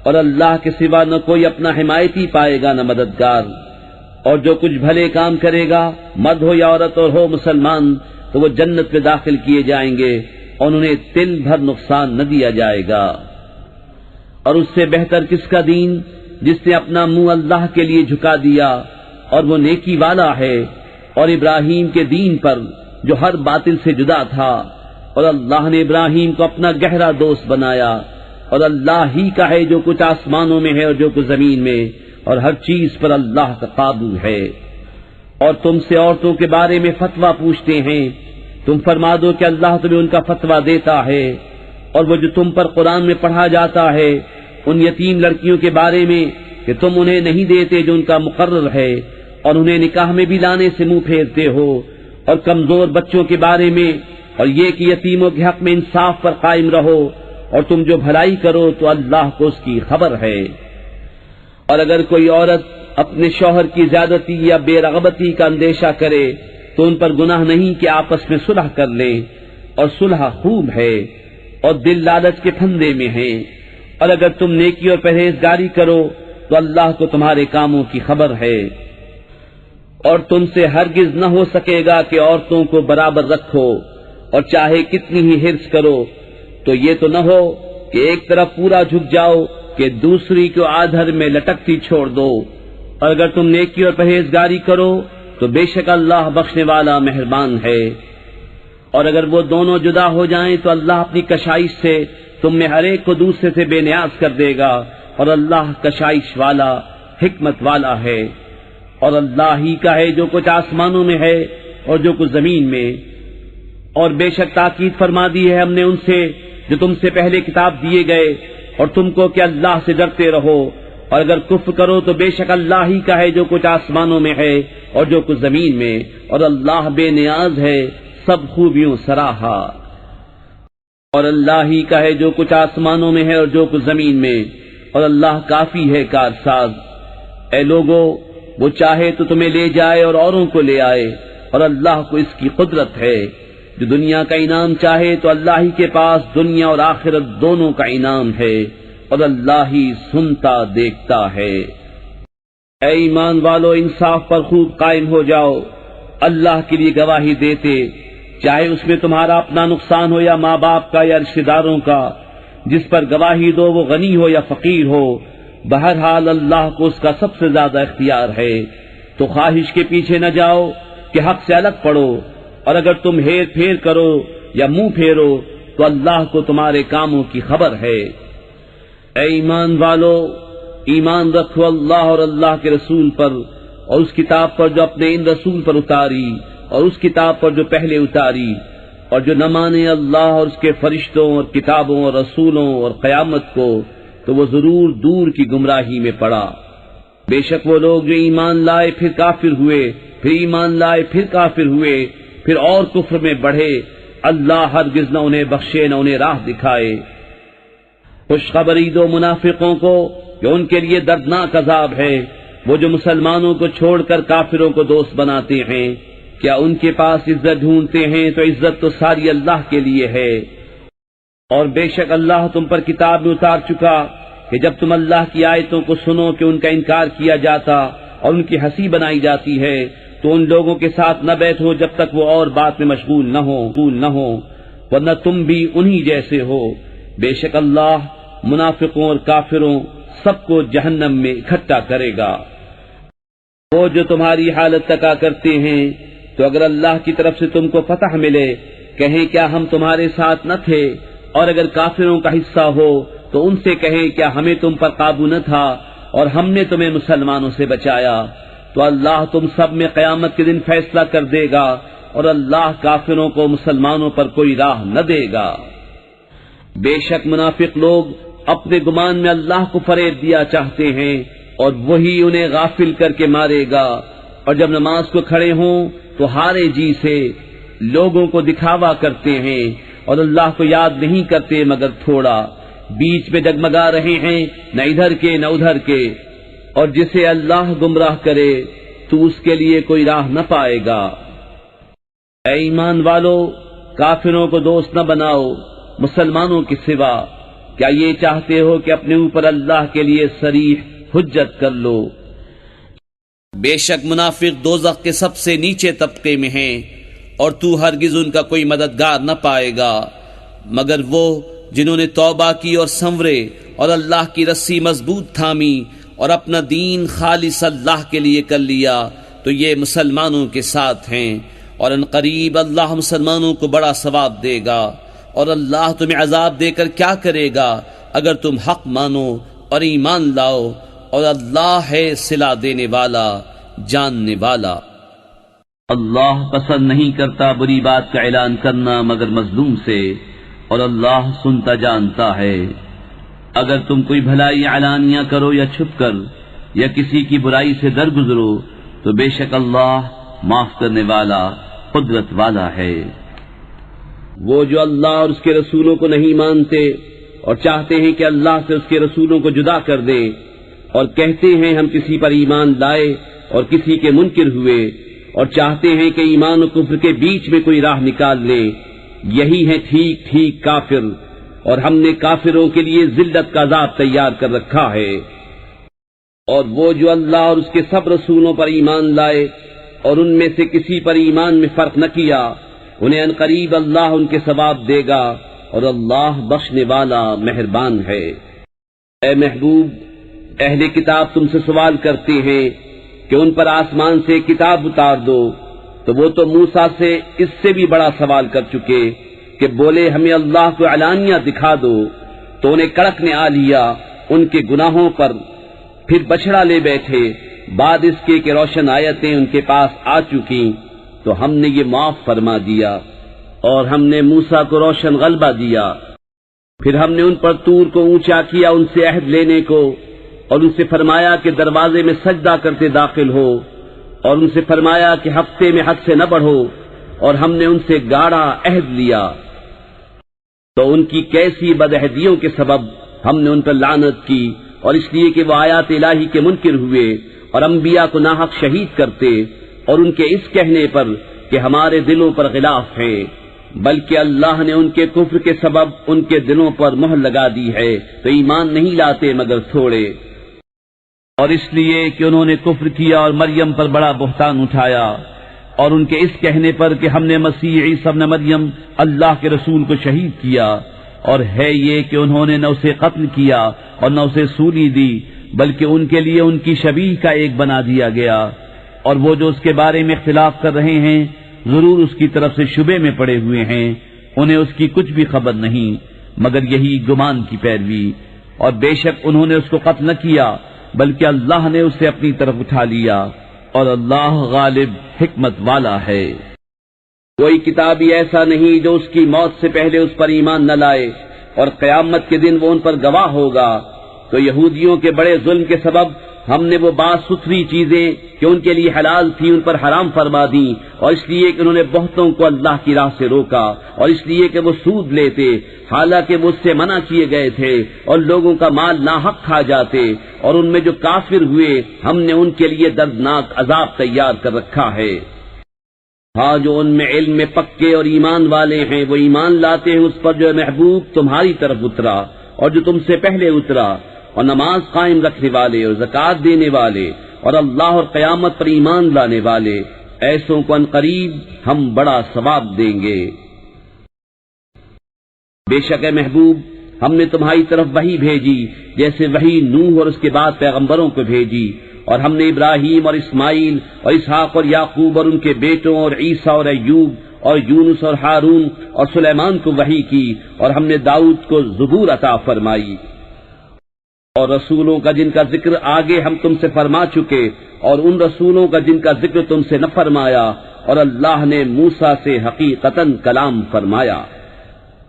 [SPEAKER 1] اور اللہ کے سوا نہ کوئی اپنا حمایتی پائے گا نہ مددگار۔ اور جو کچھ بھلے کام کرے گا، مرد ہو یا عورت اور ہو مسلمان، تو وہ جنت میں داخل کیے جائیں گے اور انہیں تل بھر نقصان نہ دیا جائے گا۔ اور اس سے بہتر کس کا دین جس نے اپنا منہ اللہ کے لیے جھکا دیا، اور وہ نیکی والا ہے، اور ابراہیم کے دین پر جو ہر باطل سے جدا تھا، اور اللہ نے ابراہیم کو اپنا گہرا دوست بنایا۔ اور اللہ ہی کا ہے جو کچھ آسمانوں میں ہے اور جو کچھ زمین میں، اور ہر چیز پر اللہ کا قابو ہے۔ اور تم سے عورتوں کے بارے میں فتویٰ پوچھتے ہیں، تم فرما دو کہ اللہ تمہیں ان کا فتویٰ دیتا ہے، اور وہ جو تم پر قرآن میں پڑھا جاتا ہے ان یتیم لڑکیوں کے بارے میں کہ تم انہیں نہیں دیتے جو ان کا مقرر ہے، اور انہیں نکاح میں بھی لانے سے منہ پھیرتے ہو، اور کمزور بچوں کے بارے میں، اور یہ کہ یتیموں کے حق میں انصاف پر قائم رہو، اور تم جو بھلائی کرو تو اللہ کو اس کی خبر ہے۔ اور اگر کوئی عورت اپنے شوہر کی زیادتی یا بے رغبتی کا اندیشہ کرے تو ان پر گناہ نہیں کہ آپس میں صلح کر لیں، اور صلح خوب ہے، اور دل لالچ کے پھندے میں ہیں۔ اور اگر تم نیکی اور پرہیزگاری کرو تو اللہ کو تمہارے کاموں کی خبر ہے۔ اور تم سے ہرگز نہ ہو سکے گا کہ عورتوں کو برابر رکھو، اور چاہے کتنی ہی حرص کرو تو یہ تو نہ ہو کہ ایک طرف پورا جھک جاؤ کہ دوسری کو آدھر میں لٹکتی چھوڑ دو۔ اور اگر تم نیکی اور پرہیزگاری کرو تو بے شک اللہ بخشنے والا مہربان ہے۔ اور اگر وہ دونوں جدا ہو جائیں تو اللہ اپنی کشائش سے تم میں ہر ایک کو دوسرے سے بے نیاز کر دے گا، اور اللہ کشائش والا حکمت والا ہے۔ اور اللہ ہی کا ہے جو کچھ آسمانوں میں ہے اور جو کچھ زمین میں۔ اور بے شک تاکید فرما دی ہے ہم نے ان سے جو تم سے پہلے کتاب دیے گئے، اور تم کو کہ اللہ سے ڈرتے رہو، اور اگر کفر کرو تو بے شک اللہ ہی کا ہے جو کچھ آسمانوں میں ہے اور جو کچھ زمین میں، اور اللہ بے نیاز ہے سب خوبیوں سراہا۔ اور اللہ ہی کا ہے جو کچھ آسمانوں میں ہے اور جو کچھ زمین میں، اور اللہ کافی ہے کارساز۔ اے لوگو، وہ چاہے تو تمہیں لے جائے اور اوروں کو لے آئے، اور اللہ کو اس کی قدرت ہے۔ جو دنیا کا انعام چاہے تو اللہ ہی کے پاس دنیا اور آخرت دونوں کا انعام ہے، اور اللہ ہی سنتا دیکھتا ہے۔ اے ایمان والو، انصاف پر خوب قائم ہو جاؤ، اللہ کے لیے گواہی دیتے، چاہے اس میں تمہارا اپنا نقصان ہو یا ماں باپ کا یا رشتہ داروں کا۔ جس پر گواہی دو وہ غنی ہو یا فقیر ہو، بہرحال اللہ کو اس کا سب سے زیادہ اختیار ہے۔ تو خواہش کے پیچھے نہ جاؤ کہ حق سے الگ پڑو، اور اگر تم ہیر پھیر کرو یا منہ پھیرو تو اللہ کو تمہارے کاموں کی خبر ہے۔ اے ایمان والو، ایمان رکھو اللہ اور اللہ کے رسول پر، اور اس کتاب پر جو اپنے ان رسول پر اتاری، اور اس کتاب پر جو پہلے اتاری، اور جو نہ مانے اللہ اور اس کے فرشتوں اور کتابوں اور رسولوں اور قیامت کو تو وہ ضرور دور کی گمراہی میں پڑا۔ بے شک وہ لوگ جو ایمان لائے پھر کافر ہوئے، پھر ایمان لائے پھر کافر ہوئے، پھر اور کفر میں بڑھے، اللہ ہرگز نہ انہیں بخشے نہ انہیں راہ دکھائے۔ خوشخبری دو منافقوں کو کہ ان کے لیے دردناک عذاب ہے، وہ جو مسلمانوں کو چھوڑ کر کافروں کو دوست بناتے ہیں، کیا ان کے پاس عزت ڈھونڈتے ہیں تو عزت تو ساری اللہ کے لیے ہے، اور بے شک اللہ تم پر کتاب میں اتار چکا کہ جب تم اللہ کی آیتوں کو سنو کہ ان کا انکار کیا جاتا اور ان کی ہنسی بنائی جاتی ہے تو ان لوگوں کے ساتھ نہ بیٹھو جب تک وہ اور بات میں مشغول نہ ہو ورنہ تم بھی انہی جیسے ہو، بے شک اللہ منافقوں اور کافروں سب کو جہنم میں اکٹھا کرے گا۔ وہ جو تمہاری حالت تکا کرتے ہیں تو اگر اللہ کی طرف سے تم کو فتح ملے کہیں کیا ہم تمہارے ساتھ نہ تھے، اور اگر کافروں کا حصہ ہو تو ان سے کہیں کیا ہمیں تم پر قابو نہ تھا اور ہم نے تمہیں مسلمانوں سے بچایا، تو اللہ تم سب میں قیامت کے دن فیصلہ کر دے گا اور اللہ کافروں کو مسلمانوں پر کوئی راہ نہ دے گا۔ بے شک منافق لوگ اپنے گمان میں اللہ کو فریب دیا چاہتے ہیں اور وہی انہیں غافل کر کے مارے گا، اور جب نماز کو کھڑے ہوں تو ہارے جی سے لوگوں کو دکھاوا کرتے ہیں اور اللہ کو یاد نہیں کرتے مگر تھوڑا، بیچ میں ڈگمگا رہے ہیں نہ ادھر کے نہ ادھر کے، اور جسے اللہ گمراہ کرے تو اس کے لیے کوئی راہ نہ پائے گا۔ اے ایمان والو، کافروں کو دوست نہ بناؤ مسلمانوں کے سوا، کیا یہ چاہتے ہو کہ اپنے اوپر اللہ کے لیے صریح حجت کر لو؟ بے شک منافق دوزخ کے سب سے نیچے طبقے میں ہیں، اور تو ہرگز ان کا کوئی مددگار نہ پائے گا مگر وہ جنہوں نے توبہ کی اور سنورے اور اللہ کی رسی مضبوط تھامی اور اپنا دین خالص اللہ کے لیے کر لیا تو یہ مسلمانوں کے ساتھ ہیں، اور ان قریب اللہ مسلمانوں کو بڑا ثواب دے گا، اور اللہ تمہیں عذاب دے کر کیا کرے گا اگر تم حق مانو اور ایمان لاؤ، اور اللہ ہے صلہ دینے والا جاننے والا۔ اللہ پسند نہیں کرتا بری بات کا اعلان کرنا مگر مظلوم سے، اور اللہ سنتا جانتا ہے۔ اگر تم کوئی بھلائی علانیہ کرو یا چھپ کر یا کسی کی برائی سے درگزرو تو بے شک اللہ معاف کرنے والا قدرت والا ہے۔ وہ جو اللہ اور اس کے رسولوں کو نہیں مانتے اور چاہتے ہیں کہ اللہ سے اس کے رسولوں کو جدا کر دیں، اور کہتے ہیں ہم کسی پر ایمان لائے اور کسی کے منکر ہوئے، اور چاہتے ہیں کہ ایمان و کفر کے بیچ میں کوئی راہ نکال لیں، یہی ہے ٹھیک کافر، اور ہم نے کافروں کے لیے ذلت کا عذاب تیار کر رکھا ہے۔ اور وہ جو اللہ اور اس کے سب رسولوں پر ایمان لائے اور ان میں سے کسی پر ایمان میں فرق نہ کیا، انہیں عنقریب اللہ ان کے ثواب دے گا، اور اللہ بخشنے والا مہربان ہے۔ اے محبوب، اہل کتاب تم سے سوال کرتے ہیں کہ ان پر آسمان سے کتاب اتار دو، تو وہ تو موسیٰ سے اس سے بھی بڑا سوال کر چکے کہ بولے ہمیں اللہ کو علانیہ دکھا دو، تو انہیں کڑک نے آ لیا ان کے گناہوں پر، پھر بچڑا لے بیٹھے بعد اس کے کہ روشن آیتیں ان کے پاس آ چکی، تو ہم نے یہ معاف فرما دیا، اور ہم نے موسیٰ کو روشن غلبہ دیا۔ پھر ہم نے ان پر طور کو اونچا کیا ان سے عہد لینے کو، اور ان سے فرمایا کہ دروازے میں سجدہ کرتے داخل ہو، اور ان سے فرمایا کہ ہفتے میں حد سے نہ بڑھو، اور ہم نے ان سے گاڑا عہد لیا، تو ان کی کیسی بدعہدیوں کے سبب ہم نے ان پر لعنت کی، اور اس لیے کہ وہ آیات الہی کے منکر ہوئے اور انبیاء کو ناحق شہید کرتے، اور ان کے اس کہنے پر کہ ہمارے دلوں پر غلاف ہیں، بلکہ اللہ نے ان کے کفر کے سبب ان کے دلوں پر مہر لگا دی ہے تو ایمان نہیں لاتے مگر تھوڑے، اور اس لیے کہ انہوں نے کفر کیا اور مریم پر بڑا بہتان اٹھایا، اور ان کے اس کہنے پر کہ ہم نے مسیح عیسی ابن مریم اللہ کے رسول کو شہید کیا، اور ہے یہ کہ انہوں نے نہ اسے قتل کیا اور نہ اسے سولی دی، بلکہ ان کے لیے ان کی شبیہ کا ایک بنا دیا گیا، اور وہ جو اس کے بارے میں اختلاف کر رہے ہیں ضرور اس کی طرف سے شبے میں پڑے ہوئے ہیں، انہیں اس کی کچھ بھی خبر نہیں مگر یہی گمان کی پیروی، اور بے شک انہوں نے اس کو قتل نہ کیا بلکہ اللہ نے اسے اپنی طرف اٹھا لیا، اور اللہ غالب حکمت والا ہے۔ کوئی کتابی ایسا نہیں جو اس کی موت سے پہلے اس پر ایمان نہ لائے، اور قیامت کے دن وہ ان پر گواہ ہوگا۔ تو یہودیوں کے بڑے ظلم کے سبب ہم نے وہ بات ستھری چیزیں کہ ان کے لیے حلال تھی ان پر حرام فرما دیں، اور اس لیے کہ انہوں نے بہتوں کو اللہ کی راہ سے روکا، اور اس لیے کہ وہ سود لیتے حالانکہ وہ اس سے منع کیے گئے تھے، اور لوگوں کا مال ناحق کھا جاتے، اور ان میں جو کافر ہوئے ہم نے ان کے لیے دردناک عذاب تیار کر رکھا ہے۔ ہاں جو ان میں علم میں پکے اور ایمان والے ہیں وہ ایمان لاتے ہیں اس پر جو محبوب تمہاری طرف اترا اور جو تم سے پہلے اترا، اور نماز قائم رکھنے والے اور زکوٰۃ دینے والے اور اللہ اور قیامت پر ایمان لانے والے، ایسوں کو عنقریب ہم بڑا ثواب دیں گے۔ بے شک اے محبوب ہم نے تمہاری طرف وحی بھیجی جیسے وحی نوح اور اس کے بعد پیغمبروں کو بھیجی، اور ہم نے ابراہیم اور اسماعیل اور اسحاق اور یعقوب اور ان کے بیٹوں اور عیسیٰ اور ایوب اور یونس اور ہارون اور سلیمان کو وحی کی، اور ہم نے داؤد کو زبور عطا فرمائی، اور رسولوں کا جن کا ذکر آگے ہم تم سے فرما چکے، اور ان رسولوں کا جن کا ذکر تم سے نہ فرمایا، اور اللہ نے موسیٰ سے حقیقتاً کلام فرمایا۔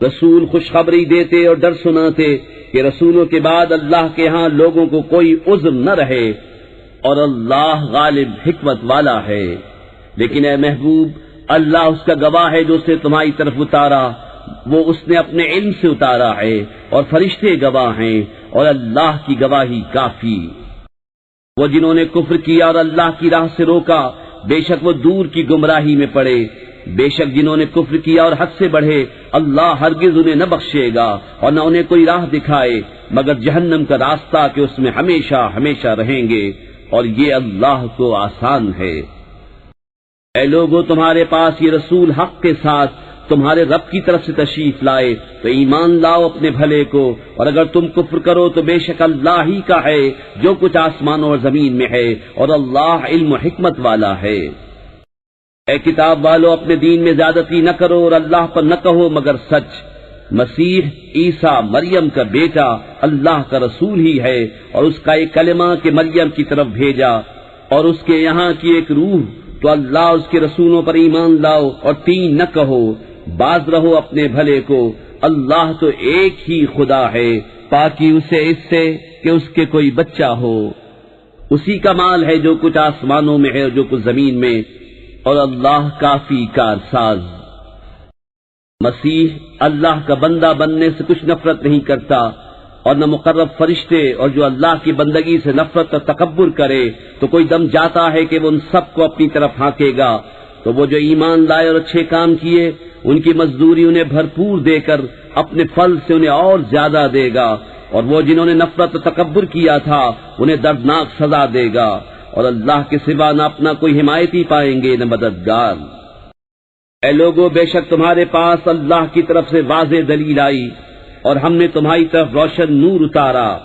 [SPEAKER 1] رسول خوشخبری دیتے اور ڈر سناتے کہ رسولوں کے بعد اللہ کے ہاں لوگوں کو کوئی عذر نہ رہے، اور اللہ غالب حکمت والا ہے۔ لیکن اے محبوب اللہ اس کا گواہ ہے جو اسے تمہاری طرف اتارا، وہ اس نے اپنے علم سے اتارا ہے، اور فرشتے گواہ ہیں، اور اللہ کی گواہی کافی۔ وہ جنہوں نے کفر کیا اور اللہ کی راہ سے روکا، بے شک وہ دور کی گمراہی میں پڑے۔ بے شک جنہوں نے کفر کیا اور حد سے بڑھے، اللہ ہرگز انہیں نہ بخشے گا اور نہ انہیں کوئی راہ دکھائے مگر جہنم کا راستہ کہ اس میں ہمیشہ ہمیشہ رہیں گے، اور یہ اللہ کو آسان ہے۔ اے لوگو تمہارے پاس یہ رسول حق کے ساتھ تمہارے رب کی طرف سے تشریف لائے تو ایمان لاؤ اپنے بھلے کو، اور اگر تم کفر کرو تو بے شک اللہ ہی کا ہے جو کچھ آسمانوں اور زمین میں ہے، اور اللہ علم و حکمت والا ہے۔ اے کتاب والو اپنے دین میں زیادتی نہ کرو اور اللہ پر نہ کہو مگر سچ۔ مسیح عیسیٰ مریم کا بیٹا اللہ کا رسول ہی ہے، اور اس کا ایک کلمہ کہ مریم کی طرف بھیجا، اور اس کے یہاں کی ایک روح، تو اللہ اس کے رسولوں پر ایمان لاؤ اور تین نہ کہو، باز رہو اپنے بھلے کو۔ اللہ تو ایک ہی خدا ہے، پاکی اسے اس سے کہ اس کے کوئی بچہ ہو، اسی کا مال ہے جو کچھ آسمانوں میں ہے اور جو کچھ زمین میں، اور اللہ کافی کارساز۔ مسیح اللہ کا بندہ بننے سے کچھ نفرت نہیں کرتا، اور نہ مقرب فرشتے، اور جو اللہ کی بندگی سے نفرت اور تکبر کرے تو کوئی دم جاتا ہے کہ وہ ان سب کو اپنی طرف ہانکے گا۔ تو وہ جو ایمان لائے اور اچھے کام کیے ان کی مزدوری انہیں بھرپور دے کر اپنے پھل سے انہیں اور زیادہ دے گا، اور وہ جنہوں نے نفرت اور تکبر کیا تھا انہیں دردناک سزا دے گا، اور اللہ کے سوا نہ اپنا کوئی حمایتی پائیں گے نہ مددگار۔ اے لوگو بے شک تمہارے پاس اللہ کی طرف سے واضح دلیل آئی، اور ہم نے تمہاری طرف روشن نور اتارا،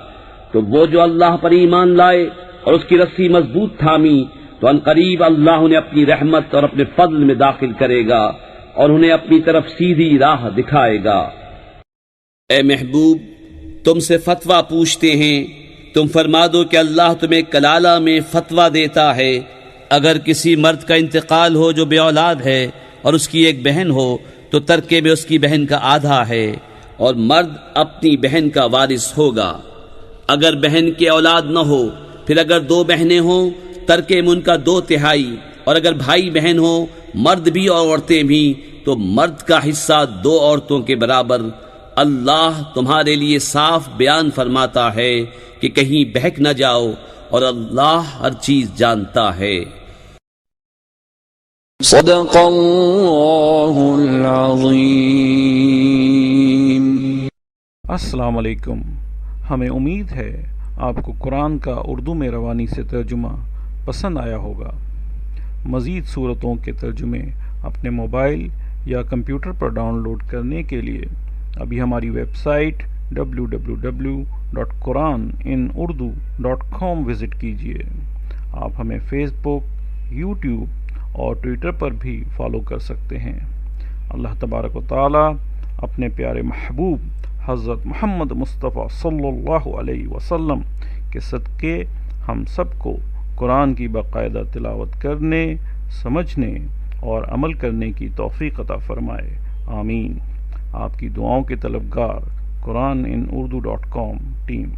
[SPEAKER 1] تو وہ جو اللہ پر ایمان لائے اور اس کی رسی مضبوط تھامی تو عنقریب اللہ انہیں اپنی رحمت اور اپنے فضل میں داخل کرے گا، اور انہیں اپنی طرف سیدھی راہ دکھائے گا۔ اے محبوب تم سے فتویٰ پوچھتے ہیں، تم فرما دو کہ اللہ تمہیں کلالہ میں فتویٰ دیتا ہے۔ اگر کسی مرد کا انتقال ہو جو بے اولاد ہے اور اس کی ایک بہن ہو تو ترکے میں اس کی بہن کا آدھا ہے، اور مرد اپنی بہن کا وارث ہوگا۔ اگر بہن کی اولاد نہ ہو، پھر اگر دو بہنیں ہوں ترکے میں ان کا 2/3، اور اگر بھائی بہن ہو مرد بھی اور عورتیں بھی تو مرد کا حصہ 2 عورتوں کے برابر۔ اللہ تمہارے لیے صاف بیان فرماتا ہے کہ کہیں بہک نہ جاؤ، اور اللہ ہر چیز جانتا ہے۔
[SPEAKER 2] صدق اللہ العظیم۔
[SPEAKER 3] السلام علیکم۔ ہمیں امید ہے آپ کو قرآن کا اردو میں روانی سے ترجمہ پسند آیا ہوگا۔ مزید صورتوں کے ترجمے اپنے موبائل یا کمپیوٹر پر ڈاؤن لوڈ کرنے کے لیے ابھی ہماری ویب سائٹ www.quraninaurdu.com وزٹ کیجیے۔ آپ ہمیں فیس بک، یوٹیوب اور ٹویٹر پر بھی فالو کر سکتے ہیں۔ اللہ تبارک و تعالی اپنے پیارے محبوب حضرت محمد مصطفیٰ صلی اللہ علیہ وسلم کے صدقے ہم سب کو قرآن کی باقاعدہ تلاوت کرنے، سمجھنے اور عمل کرنے کی توفیق عطا فرمائے، آمین۔ آپ کی دعاؤں کے طلبگار قرآن ان اردو .com ٹیم۔